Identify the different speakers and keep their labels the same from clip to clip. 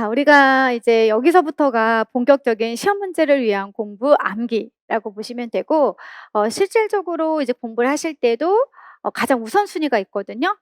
Speaker 1: 자, 우리가 이제 여기서부터가 본격적인 시험 문제를 위한 공부 암기라고 보시면 되고, 실질적으로 이제 공부를 하실 때도 가장 우선순위가 있거든요.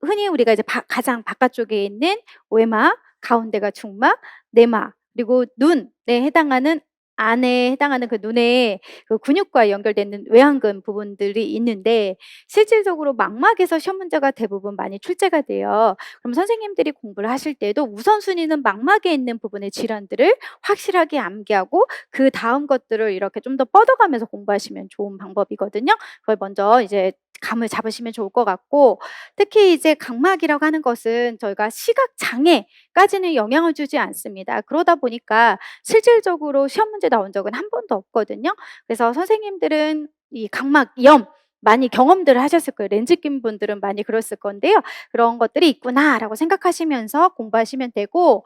Speaker 1: 흔히 우리가 이제 가장 바깥쪽에 있는 외막, 가운데가 중막, 내막, 그리고 눈에 해당하는 안에 해당하는 그 눈의 그 근육과 연결되는 외황근 부분들이 있는데, 실질적으로 망막에서 시험 문제가 대부분 많이 출제가 돼요. 그럼 선생님들이 공부를 하실 때도 우선순위는 망막에 있는 부분의 질환들을 확실하게 암기하고 그다음 것들을 이렇게 좀 더 뻗어가면서 공부하시면 좋은 방법이거든요. 그걸 먼저 이제 감을 잡으시면 좋을 것 같고, 특히 이제 각막이라고 하는 것은 저희가 시각 장애까지는 영향을 주지 않습니다. 그러다 보니까 실질적으로 시험 문제 나온 적은 한 번도 없거든요. 그래서 선생님들은 이 각막염 많이 경험들을 하셨을 거예요. 렌즈 낀 분들은 많이 그랬을 건데요. '그런 것들이 있구나.'라고 생각하시면서 공부하시면 되고,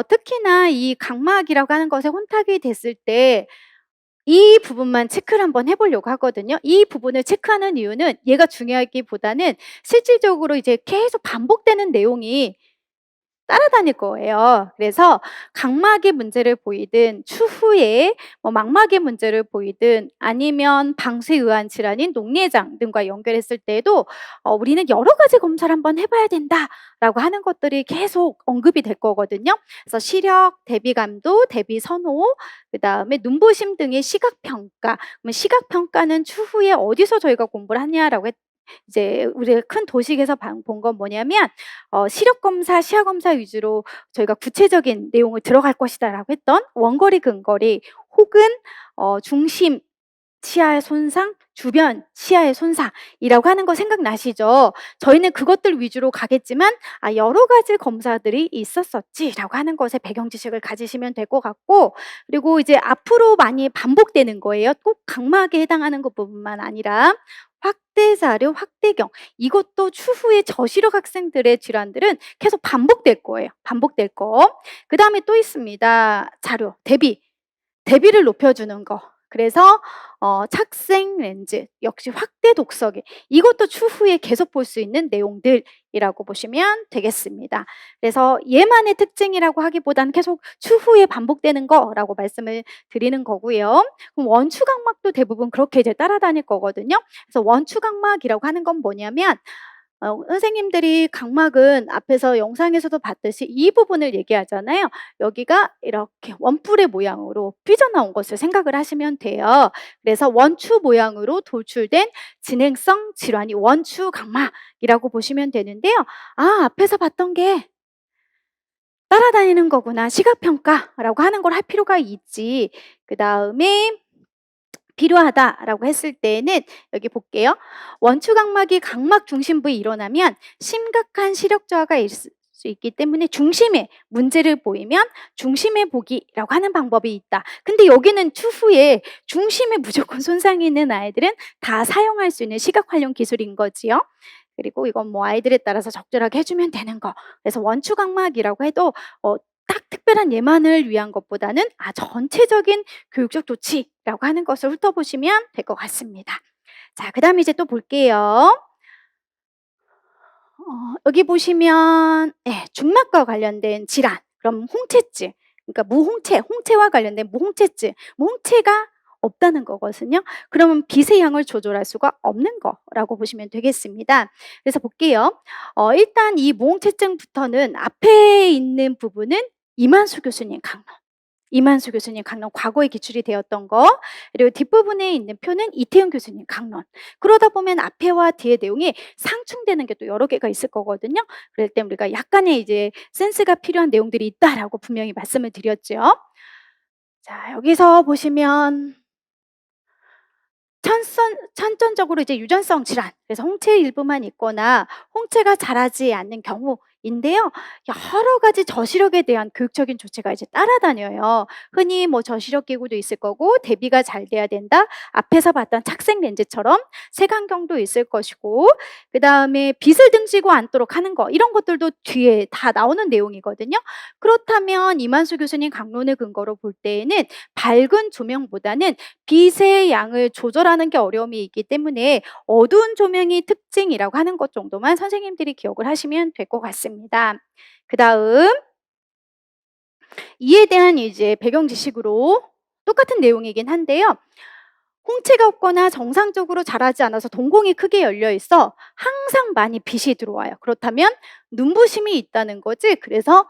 Speaker 1: 특히나 이 각막이라고 하는 것에 혼탁이 됐을 때 이 부분만 체크를 한번 해 보려고 하거든요. 이 부분을 체크하는 이유는 얘가 중요하기보다는 실질적으로 이제 계속 반복되는 내용이 따라다닐 거예요. 그래서 각막의 문제를 보이든 추후에 뭐 망막의 문제를 보이든 아니면 방수에 의한 질환인 녹내장 등과 연결했을 때에도 우리는 여러 가지 검사를 한번 해 봐야 된다라고 하는 것들이 계속 언급이 될 거거든요. 그래서 시력, 대비감도, 대비선호, 그다음에 눈부심 등의 시각 평가. 그러면 시각 평가는 추후에 어디서 저희가 공부를 하냐라고 이제 우리가 큰 도식에서 본 건 뭐냐면, 시력 검사, 시야 검사 위주로 저희가 구체적인 내용을 들어갈 것이다라고 했던 원거리, 근거리, 혹은 중심 시야의 손상, 주변 시야의 손상이라고 하는 거 생각나시죠? 저희는 그것들 위주로 가겠지만, '아, 여러 가지 검사들이 있었었지.'라고 하는 것에 배경 지식을 가지시면 될 것 같고, 그리고 이제 앞으로 많이 반복되는 거예요. 꼭 각막에 해당하는 것 부분만 아니라 확대 자료, 확대경, 이것도 추후에 저시력 학생들의 질환들은 계속 반복될 거예요. 반복될 거. 그다음에 또 있습니다. 자료, 대비를 높여주는 거. 그래서 착색 렌즈, 역시 확대 독서기, 이것도 추후에 계속 볼 수 있는 내용들이라고 보시면 되겠습니다. 그래서 얘만의 특징이라고 하기보다는 계속 추후에 반복되는 거라고 말씀을 드리는 거고요. 그럼 원추각막도 대부분 그렇게 이제 따라다닐 거거든요. 그래서 원추각막이라고 하는 건 뭐냐면, 선생님들이 각막은 앞에서 영상에서도 봤듯이 이 부분을 얘기하잖아요. 여기가 이렇게 원뿔의 모양으로 삐져나온 것을 생각을 하시면 돼요. 그래서 원추 모양으로 돌출된 진행성 질환이 원추 각막이라고 보시면 되는데요. 아, 앞에서 봤던 게 따라다니는 거구나. 시각평가라고 하는 걸 할 필요가 있지. 그다음에 필요하다라고 했을 때는 여기 볼게요. 원추각막이 각막 중심부에 일어나면 심각한 시력 저하가 있을 수 있기 때문에 중심에 문제를 보이면 중심에 보기라고 하는 방법이 있다. 근데 여기는 추후에 중심에 무조건 손상이 있는 아이들은 다 사용할 수 있는 시각 활용 기술인 거지요. 그리고 이건 뭐 아이들에 따라서 적절하게 해주면 되는 거. 그래서 원추각막이라고 해도 딱 특별한 예만을 위한 것보다는 전체적인 교육적 조치라고 하는 것을 훑어보시면 될 것 같습니다. 자, 그다음에 이제 또 볼게요. 여기 보시면 중막과 관련된 질환, 그럼 홍채증, 그러니까 홍채와 관련된 무홍채증, 홍채가 없다는 거거든요. 그러면 빛의 양을 조절할 수가 없는 거라고 보시면 되겠습니다. 그래서 볼게요. 일단 이 무홍채증부터는 앞에 있는 부분은 이만수 교수님 강론. 이만수 교수님 강론, 과거에 기출이 되었던 거, 그리고 뒷부분에 있는 표는 이태훈 교수님 강론. 그러다 보면 앞에와 뒤의 내용이 상충되는 게 또 여러 개가 있을 거거든요. 그럴 때 우리가 약간의 이제 센스가 필요한 내용들이 있다라고 분명히 말씀을 드렸죠. 자, 여기서 보시면 선천적으로 이제 유전성 질환, 그래서 홍채 일부만 있거나 홍채가 자라지 않는 경우인데요. 여러 가지 저시력에 대한 교육적인 조치가 이제 따라다녀요. 흔히 뭐 저시력 기구도 있을 거고, 대비가 잘 돼야 된다. 앞에서 봤던 착색 렌즈처럼 색안경도 있을 것이고, 그다음에 빛을 등지고 앉도록 하는 거, 이런 것들도 뒤에 다 나오는 내용이거든요. 그렇다면 이만수 교수님 강론을 근거로 볼 때에는 밝은 조명보다는 빛의 양을 조절하는 게 어려움이 있기 때문에 어두운 조명이 특징이라고 하는 것 정도만 선생님들이 기억을 하시면 될 것 같습니다. 그다음 이에 대한 이제 배경 지식으로 똑같은 내용이긴 한데요. 홍채가 없거나 정상적으로 자라지 않아서 동공이 크게 열려 있어 항상 많이 빛이 들어와요. 그렇다면 눈부심이 있다는 거지. 그래서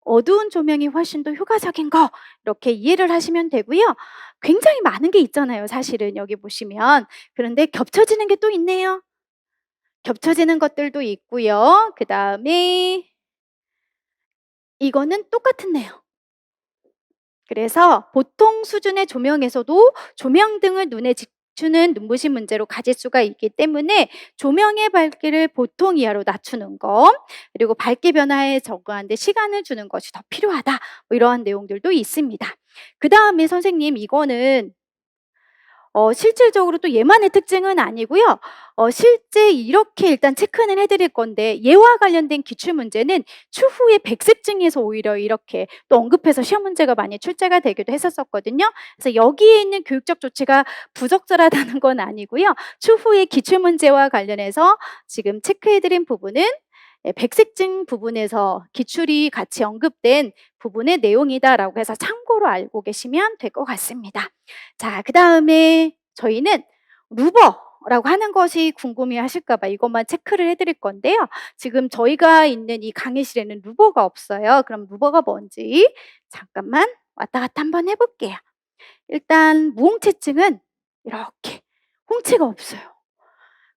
Speaker 1: 어두운 조명이 훨씬 더 효과적인 거, 이렇게 이해를 하시면 되고요. 굉장히 많은 게 있잖아요, 사실은 여기 보시면. 그런데 겹쳐지는 게 또 있네요. 겹쳐지는 것들도 있고요. 그다음에 이거는 똑같네요. 그래서 보통 수준의 조명에서도 조명등을 눈에 비추는 눈부심 문제로 가질 수가 있기 때문에 조명의 밝기를 보통 이하로 낮추는 것, 그리고 밝기 변화에 적응하는 데 시간을 주는 것이 더 필요하다, 뭐 이러한 내용들도 있습니다. 그다음에 선생님, 이거는 실질적으로 또 얘만의 특징은 아니고요. 실제 이렇게 일단 체크는 해 드릴 건데, 얘와 관련된 기출 문제는 추후에 백색증에서 오히려 이렇게 또 언급해서 시험 문제가 많이 출제가 되기도 했었거든요. 그래서 여기에 있는 교육적 조치가 부적절하다는 건 아니고요. 추후에 기출 문제와 관련해서 지금 체크해 드린 부분은 백색증 부분에서 기출이 같이 언급된 부분의 내용이다라고 해서 참고로 알고 계시면 될 것 같습니다. 자, 그다음에 저희는 루버라고 하는 것이 궁금해 하실까 봐 이것만 체크를 해 드릴 건데요. 지금 저희가 있는 이 강의실에는 루버가 없어요. 그럼 루버가 뭔지 잠깐만 왔다 갔다 한번 해 볼게요. 일단 무홍채증은 이렇게 홍채가 없어요.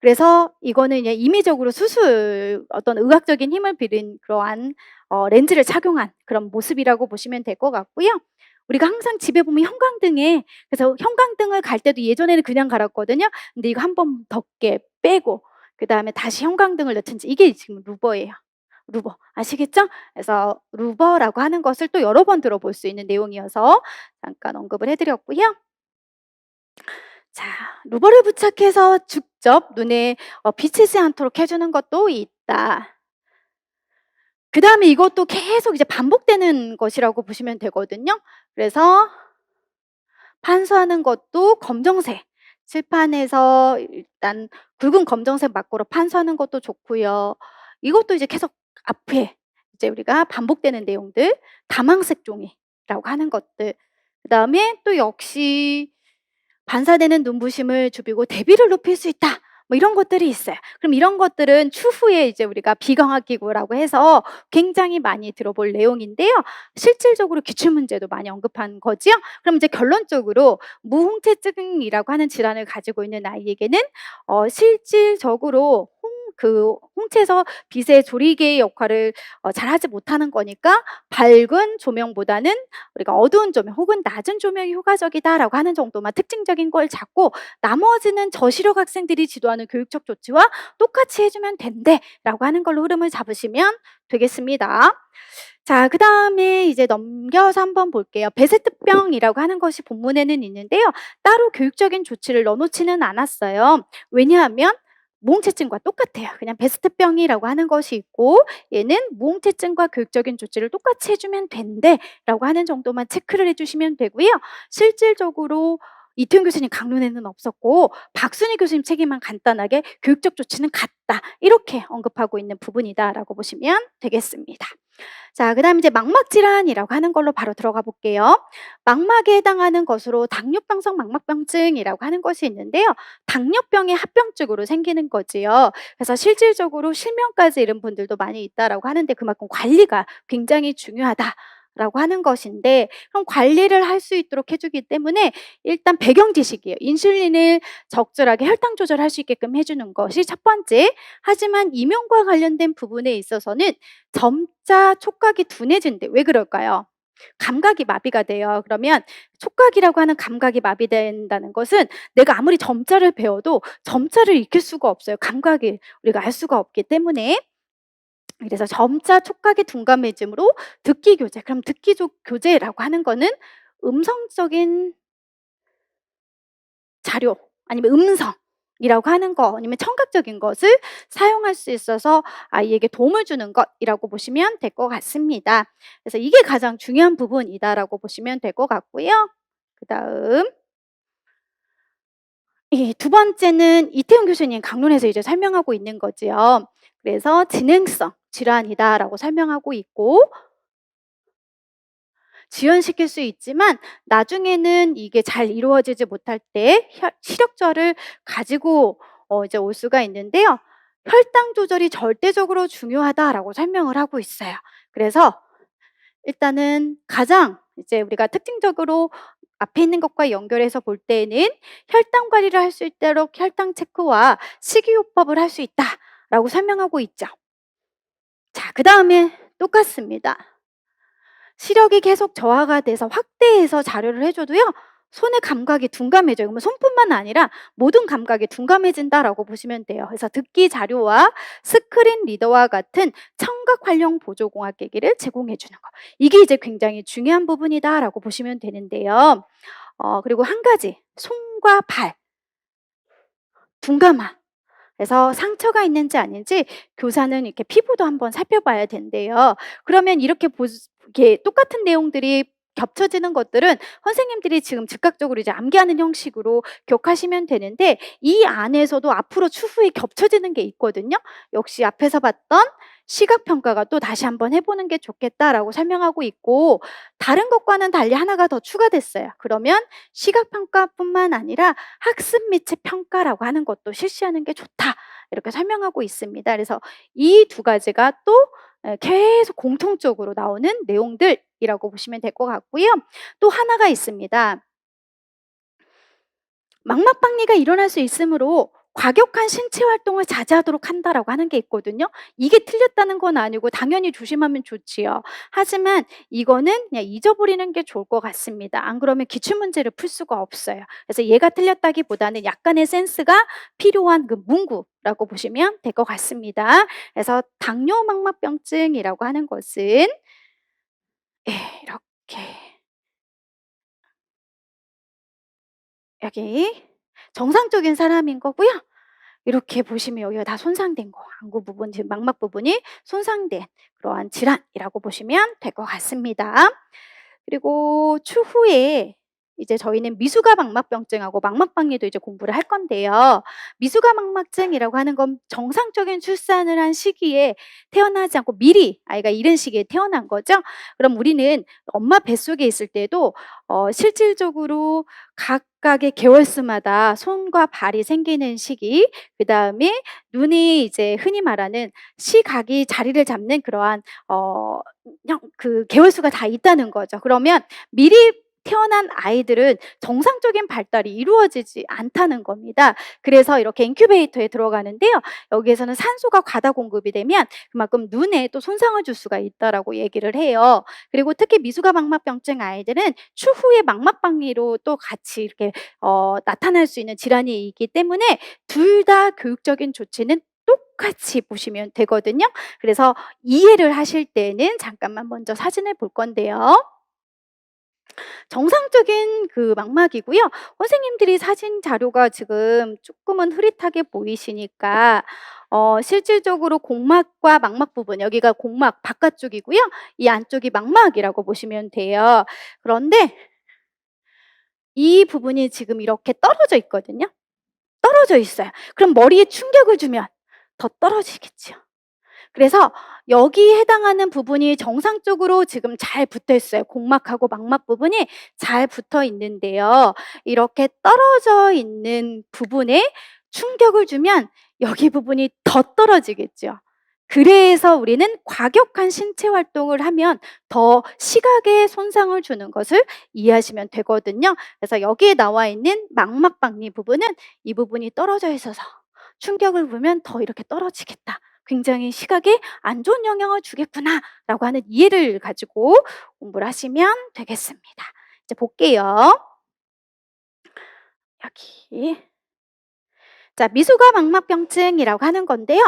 Speaker 1: 그래서 이거는 이제 임의적으로 수술, 어떤 의학적인 힘을 빌린 그러한 렌즈를 착용한 그런 모습이라고 보시면 될 것 같고요. 우리가 항상 집에 보면 형광등에, 그래서 형광등을 갈 때도 예전에는 그냥 갈았거든요. 근데 이거 한번 덮개 빼고 그다음에 다시 형광등을 넣든지, 이게 지금 루버예요. 루버. 아시겠죠? 그래서 루버라고 하는 것을 또 여러 번 들어볼 수 있는 내용이어서 잠깐 언급을 해 드렸고요. 자, 루버를 부착해서 직접 눈에 비치지 않도록 해주는 것도 있다. 그 다음에 이것도 계속 이제 반복되는 것이라고 보시면 되거든요. 그래서 판수하는 것도 검정색, 칠판에서 일단 굵은 검정색 막고로 판수하는 것도 좋고요. 이것도 이제 계속 앞에 이제 우리가 반복되는 내용들, 다망색 종이라고 하는 것들. 그 다음에 또 역시 반사되는 눈부심을 줄이고 대비를 높일 수 있다, 뭐 이런 것들이 있어요. 그럼 이런 것들은 추후에 이제 우리가 비광학 기구라고 해서 굉장히 많이 들어볼 내용인데요. 실질적으로 기출 문제도 많이 언급한 거지요. 그럼 이제 결론적으로 무홍채증이라고 하는 질환을 가지고 있는 아이에게는 실질적으로 홍채에서 빛의 조리개 역할을 잘하지 못하는 거니까 밝은 조명보다는 우리가 어두운 조명 혹은 낮은 조명이 효과적이다라고 하는 정도만 특징적인 걸 잡고, 나머지는 저시력 학생들이 지도하는 교육적 조치와 똑같이 해주면 된대라고 하는 걸로 흐름을 잡으시면 되겠습니다. 자, 그다음에 이제 넘겨서 한번 볼게요. 베세트병이라고 하는 것이 본문에는 있는데요. 따로 교육적인 조치를 넣어놓지는 않았어요. 왜냐하면 무홍채증과 똑같아요. 그냥 베스트병이라고 하는 것이 있고, 얘는 무홍채증과 교육적인 조치를 똑같이 해주면 된대라고 하는 정도만 체크를 해주시면 되고요. 실질적으로 이태용 교수님 강론에는 없었고 박순희 교수님 책에만 간단하게 교육적 조치는 같다, 이렇게 언급하고 있는 부분이다라고 보시면 되겠습니다. 자, 그다음에 이제 망막 질환이라고 하는 걸로 바로 들어가 볼게요. 망막에 해당하는 것으로 당뇨병성 망막병증이라고 하는 것이 있는데요. 당뇨병의 합병증으로 생기는 거지요. 그래서 실질적으로 실명까지 이른 분들도 많이 있다라고 하는데, 그만큼 관리가 굉장히 중요하다 라고 하는 것인데, 그럼 관리를 할 수 있도록 해주기 때문에 일단 배경 지식이에요. 인슐린을 적절하게 혈당 조절할 수 있게끔 해주는 것이 첫 번째. 하지만 이명과 관련된 부분에 있어서는 점자 촉각이 둔해진대. 왜 그럴까요? 감각이 마비가 돼요. 그러면 촉각이라고 하는 감각이 마비된다는 것은 내가 아무리 점자를 배워도 점자를 익힐 수가 없어요. 감각이 우리가 알 수가 없기 때문에. 그래서 점자 촉각의 둔감해짐으로 듣기 교재. 그럼 듣기 교재라고 하는 거는 음성적인 자료, 아니면 음성이라고 하는 거, 아니면 청각적인 것을 사용할 수 있어서 아이에게 도움을 주는 것이라고 보시면 될 것 같습니다. 그래서 이게 가장 중요한 부분이다라고 보시면 될 것 같고요. 그다음 이 두 번째는 이태용 교수님 강론에서 이제 설명하고 있는 거지요. 그래서 진행성 질환이다라고 설명하고 있고, 지연시킬 수 있지만 나중에는 이게 잘 이루어지지 못할 때 시력저하를 가지고 이제 올 수가 있는데요. "혈당 조절이 절대적으로 중요하다."라고 설명을 하고 있어요. 그래서 일단은 가장 이제 우리가 특징적으로 앞에 있는 것과 연결해서 볼 때에는 "혈당 관리를 할 수 있도록 혈당 체크와 식이요법을 할 수 있다."라고 설명하고 있죠. 자, 그다음에 똑같습니다. 시력이 계속 저하가 돼서 확대해서 자료를 해 줘도요. 손의 감각이 둔감해져요. 그러면 손뿐만 아니라 모든 감각이 둔감해진다라고 보시면 돼요. 그래서 듣기 자료와 스크린 리더와 같은 청각 활용 보조 공학계기를 제공해 주는 거. 이게 이제 굉장히 중요한 부분이다라고 보시면 되는데요. 그리고 한 가지 손과 발 둔감함. 그래서 상처가 있는지 아닌지 교사는 이렇게 피부도 한번 살펴봐야 된대요. 그러면 이게 똑같은 내용들이 겹쳐지는 것들은 선생님들이 지금 즉각적으로 이제 암기하는 형식으로 기억하시면 되는데 이 안에서도 앞으로 추후에 겹쳐지는 게 있거든요. 역시 앞에서 봤던 시각 평가가 또 다시 한번 해보는 게 좋겠다라고 설명하고 있고 다른 것과는 달리 하나가 더 추가됐어요. 그러면 시각 평가뿐만 아니라 학습 미체 평가라고 하는 것도 실시하는 게 좋다. 이렇게 설명하고 있습니다. 그래서 이 두 가지가 또 계속 공통적으로 나오는 내용들이라고 보시면 될 것 같고요. 또 하나가 있습니다. 망막박리가 일어날 수 있으므로 과격한 신체 활동을 자제하도록 한다라고 하는 게 있거든요. 이게 틀렸다는 건 아니고 당연히 조심하면 좋지요. 하지만 이거는 그냥 잊어버리는 게 좋을 것 같습니다. 안 그러면 기출문제를 풀 수가 없어요. 그래서 얘가 틀렸다기보다는 약간의 센스가 필요한 그 문구라고 보시면 될 것 같습니다. 그래서 당뇨 망막병증이라고 하는 것은 이렇게 여기 정상적인 사람인 거고요. 이렇게 보시면 여기가 다 손상된 거, 안구 부분, 지금 망막 부분이 손상된 그러한 질환이라고 보시면 될 것 같습니다. 그리고 추후에 이제 저희는 미수가 망막병증하고 망막박리도 이제 공부를 할 건데요. 미수가 망막증이라고 하는 건 정상적인 출산을 한 시기에 태어나지 않고 미리 아이가 이른 시기에 태어난 거죠. 그럼 우리는 엄마 뱃속에 있을 때도 실질적으로 각각의 개월수마다 손과 발이 생기는 시기, 그다음에 눈이 이제 흔히 말하는 시각이 자리를 잡는 그러한 그냥 그 개월수가 다 있다는 거죠. 그러면 미리 태어난 아이들은 정상적인 발달이 이루어지지 않다는 겁니다. 그래서 이렇게 인큐베이터에 들어가는데요. 여기에서는 산소가 과다 공급이 되면 그만큼 눈에 또 손상을 줄 수가 있다라고 얘기를 해요. 그리고 특히 미수가 망막병증 아이들은 추후에 망막박리로 또 같이 이렇게 나타날 수 있는 질환이 있기 때문에 둘 다 교육적인 조치는 똑같이 보시면 되거든요. 그래서 이해를 하실 때는 잠깐만 먼저 사진을 볼 건데요. 정상적인 그 망막이고요. 선생님들이 사진 자료가 지금 조금은 흐릿하게 보이시니까 실질적으로 공막과 망막 부분, 여기가 공막 바깥쪽이고요. 이 안쪽이 망막이라고 보시면 돼요. 그런데 이 부분이 지금 이렇게 떨어져 있거든요. 떨어져 있어요. 그럼 머리에 충격을 주면 더 떨어지겠죠. 그래서 여기에 해당하는 부분이 정상적으로 지금 잘 붙어 있어요. 공막하고 망막 부분이 잘 붙어 있는데요. 이렇게 떨어져 있는 부분에 충격을 주면 여기 부분이 더 떨어지겠죠. 그래서 우리는 과격한 신체 활동을 하면 더 시각에 손상을 주는 것을 이해하시면 되거든요. 그래서 여기에 나와 있는 망막박리 부분은 이 부분이 떨어져 있어서 충격을 보면 더 이렇게 떨어지겠다. 굉장히 시각에 안 좋은 영향을 주겠구나라고 하는 이해를 가지고 공부를 하시면 되겠습니다. 이제 볼게요. 여기. 자, 미수가 망막병증이라고 하는 건데요.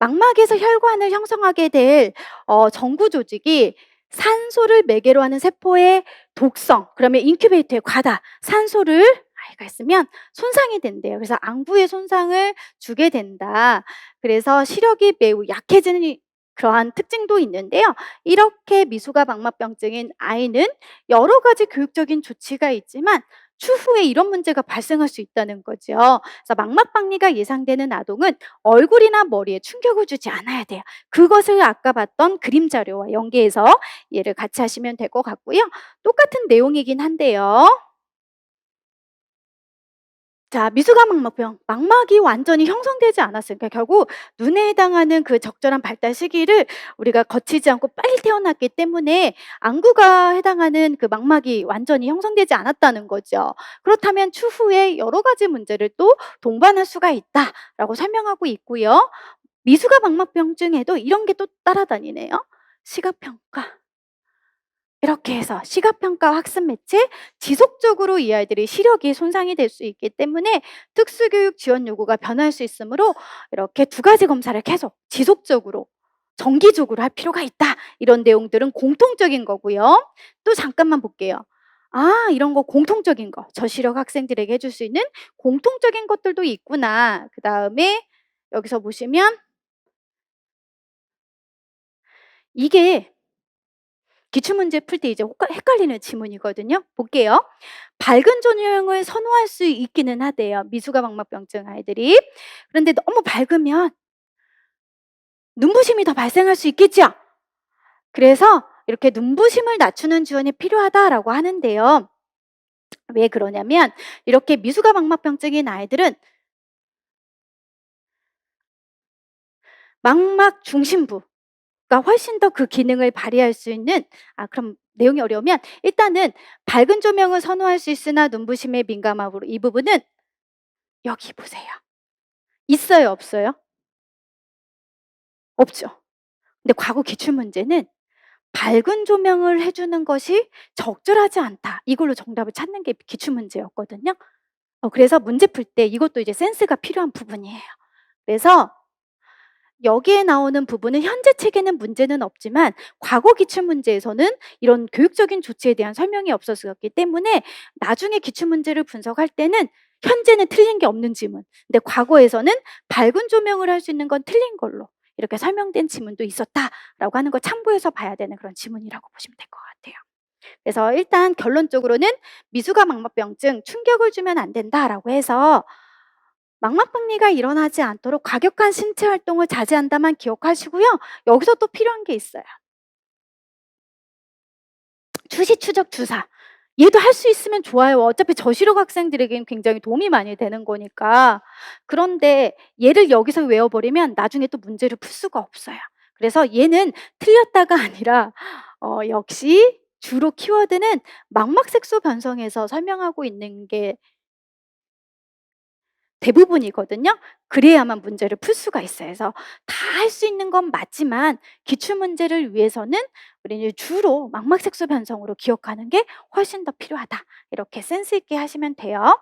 Speaker 1: 망막에서 혈관을 형성하게 될 정구 조직이 산소를 매개로 하는 세포의 독성, 그러면 인큐베이터의 과다 산소를 아이가 있으면 손상이 된대요. 그래서 안구에 손상을 주게 된다. 그래서 시력이 매우 약해지는 그러한 특징도 있는데요. 이렇게 미수가 망막병증인 아이는 여러 가지 교육적인 조치가 있지만 추후에 이런 문제가 발생할 수 있다는 거죠. 그래서 망막박리가 예상되는 아동은 얼굴이나 머리에 충격을 주지 않아야 돼요. 그것을 아까 봤던 그림 자료와 연계해서 이해를 같이 하시면 될 것 같고요. 똑같은 내용이긴 한데요. 자, 미수가 망막병. 망막이 완전히 형성되지 않았으니까 결국 눈에 해당하는 그 적절한 발달 시기를 우리가 거치지 않고 빨리 태어났기 때문에 안구가 해당하는 그 망막이 완전히 형성되지 않았다는 거죠. 그렇다면 추후에 여러 가지 문제를 또 동반할 수가 있다라고 설명하고 있고요. 미수가 망막병증에도 이런 게 또 따라다니네요. 시각평가. 이렇게 해서 시각평가 학습 매체 지속적으로 이 아이들이 시력이 손상이 될 수 있기 때문에 특수교육 지원 요구가 변할 수 있으므로 이렇게 두 가지 검사를 계속 지속적으로 정기적으로 할 필요가 있다. 이런 내용들은 공통적인 거고요. 또 잠깐만 볼게요. 아, 이런 거 공통적인 거. 저시력 학생들에게 해줄 수 있는 공통적인 것들도 있구나. 그 다음에 여기서 보시면 이게 기출문제 풀 때 이제 헷갈리는 지문이거든요. 볼게요. 밝은 조명을 선호할 수 있기는 하대요. 미수가 망막병증 아이들이. 그런데 너무 밝으면 눈부심이 더 발생할 수 있겠죠. 그래서 이렇게 눈부심을 낮추는 지원이 필요하다라고 하는데요. 왜 그러냐면 이렇게 미수가 망막병증인 아이들은 망막 중심부 그러니까 훨씬 더 그 기능을 발휘할 수 있는 그럼 내용이 어려우면 일단은 밝은 조명을 선호할 수 있으나 눈부심에 민감하므로 이 부분은 여기 보세요. 있어요, 없어요? 없죠. 근데 과거 기출 문제는 밝은 조명을 해 주는 것이 적절하지 않다. 이걸로 정답을 찾는 게 기출 문제였거든요. 그래서 문제 풀 때 이것도 이제 센스가 필요한 부분이에요. 그래서 여기에 나오는 부분은 현재 책에는 문제는 없지만 과거 기출 문제에서는 이런 교육적인 조치에 대한 설명이 없었기 때문에 나중에 기출 문제를 분석할 때는 현재는 틀린 게 없는 지문, 근데 과거에서는 밝은 조명을 할 수 있는 건 틀린 걸로 이렇게 설명된 지문도 있었다라고 하는 걸 참고해서 봐야 되는 그런 지문이라고 보시면 될 것 같아요. 그래서 일단 결론적으로는 미수가 망막병증 충격을 주면 안 된다라고 해서 망막박리가 일어나지 않도록 과격한 신체 활동을 자제한다만 기억하시고요. 여기서 또 필요한 게 있어요. 주시, 추적, 주사. 얘도 할 수 있으면 좋아요. 어차피 저시력 학생들에게는 굉장히 도움이 많이 되는 거니까. 그런데 얘를 여기서 외워버리면 나중에 또 문제를 풀 수가 없어요. 그래서 얘는 틀렸다가 아니라 역시 주로 키워드는 망막색소 변성에서 설명하고 있는 게 대부분이거든요. 그래야만 문제를 풀 수가 있어요. 그래서 다 할 수 있는 건 맞지만 기출 문제를 위해서는 우리는 주로 망막색소 변성으로 기억하는 게 훨씬 더 필요하다. 이렇게 센스 있게 하시면 돼요.